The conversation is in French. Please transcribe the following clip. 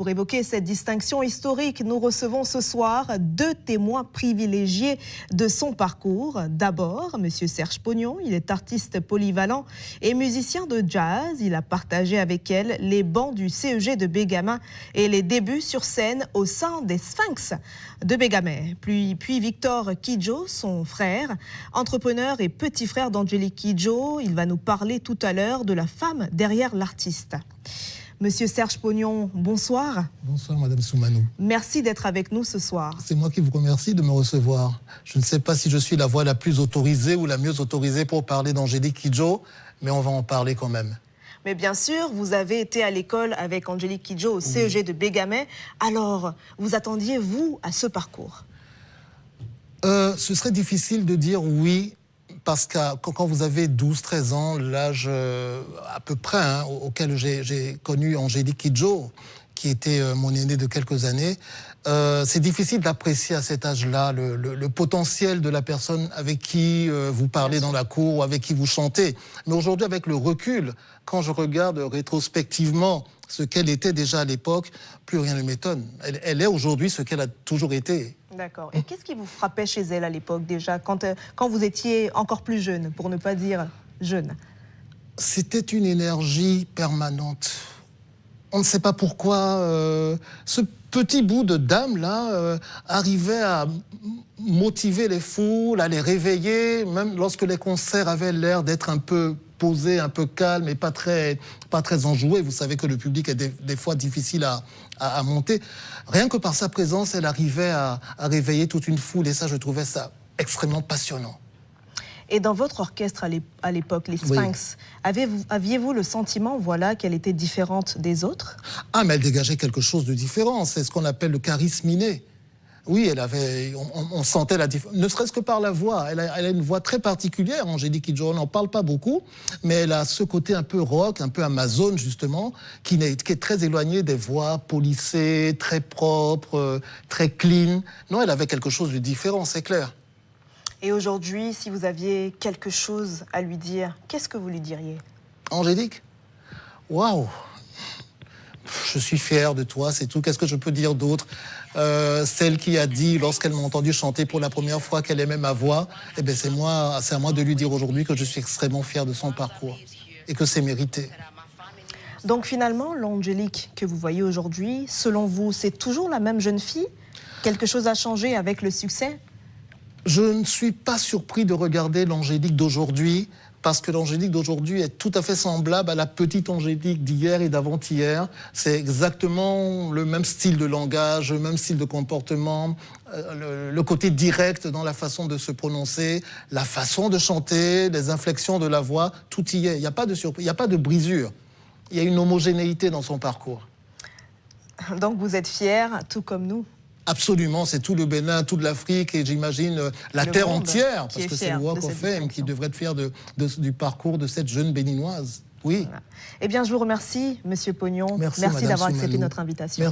Pour évoquer cette distinction historique, nous recevons ce soir deux témoins privilégiés de son parcours. D'abord, M. Serge Pognon, il est artiste polyvalent et musicien de jazz. Il a partagé avec elle les bancs du CEG de Bégamin et les débuts sur scène au sein des Sphinx de Bégamin. Puis Victor Kidjo, son frère, entrepreneur et petit frère d'Angélique Kidjo. Il va nous parler tout à l'heure de la femme derrière l'artiste. Monsieur Serge Pognon, bonsoir. Bonsoir Madame Soumanou. Merci d'être avec nous ce soir. C'est moi qui vous remercie de me recevoir. Je ne sais pas si je suis la voix la plus autorisée ou la mieux autorisée pour parler d'Angélique Kidjo, mais on va en parler quand même. Mais bien sûr, vous avez été à l'école avec Angélique Kidjo au CEG de Bégamin. Alors, vous attendiez, vous, à ce parcours? Ce serait difficile de dire oui, parce que quand vous avez 12-13 ans, l'âge à peu près auquel j'ai connu Angélique Kidjo, qui était mon aînée de quelques années, c'est difficile d'apprécier à cet âge-là le potentiel de la personne avec qui vous parlez dans la cour ou avec qui vous chantez. Mais aujourd'hui, avec le recul, quand je regarde rétrospectivement ce qu'elle était déjà à l'époque, plus rien ne m'étonne. Elle est aujourd'hui ce qu'elle a toujours été. D'accord. Et qu'est-ce qui vous frappait chez elle à l'époque déjà, quand vous étiez encore plus jeune, pour ne pas dire jeune? C'était une énergie permanente. On ne sait pas pourquoi ce petit bout de dame-là arrivait à motiver les foules, à les réveiller, même lorsque les concerts avaient l'air d'être un peu posé, un peu calme et pas très enjoué. Vous savez que le public est des fois difficile à monter. Rien que par sa présence, elle arrivait à réveiller toute une foule et ça, je trouvais ça extrêmement passionnant. Et dans votre orchestre à l'époque, les Sphinx, oui, aviez-vous le sentiment, voilà, qu'elle était différente des autres? Ah, mais elle dégageait quelque chose de différent. C'est ce qu'on appelle le charisme inné. Oui, on sentait la différence, ne serait-ce que par la voix. Elle a une voix très particulière, Angélique Kidjo. On n'en parle pas beaucoup, mais elle a ce côté un peu rock, un peu amazone, justement, qui est très éloigné des voix polissées, très propres, très clean. Non, elle avait quelque chose de différent, c'est clair. Et aujourd'hui, si vous aviez quelque chose à lui dire, qu'est-ce que vous lui diriez? Angélique, waouh! Je suis fier de toi, c'est tout. Qu'est-ce que je peux dire d'autre? Celle qui a dit, lorsqu'elle m'a entendu chanter pour la première fois, qu'elle aimait ma voix, eh bien c'est à moi de lui dire aujourd'hui que je suis extrêmement fier de son parcours et que c'est mérité. Donc finalement, l'Angélique que vous voyez aujourd'hui, selon vous, c'est toujours la même jeune fille? Quelque chose a changé avec le succès? Je ne suis pas surpris de regarder l'Angélique d'aujourd'hui, parce que l'Angélique d'aujourd'hui est tout à fait semblable à la petite Angélique d'hier et d'avant-hier. C'est exactement le même style de langage, le même style de comportement, le côté direct dans la façon de se prononcer, la façon de chanter, les inflexions de la voix, tout y est. Il n'y a pas de surprise, il n'y a pas de brisure. Il y a une homogénéité dans son parcours. Donc vous êtes fiers, tout comme nous? Absolument, c'est tout le Bénin, toute l'Afrique et j'imagine la terre entière, parce que c'est le Walk of Fame qui devrait être fier du parcours de cette jeune béninoise. Oui. Voilà. Eh bien, je vous remercie, Monsieur Pognon. Merci d'avoir accepté notre invitation. Merci.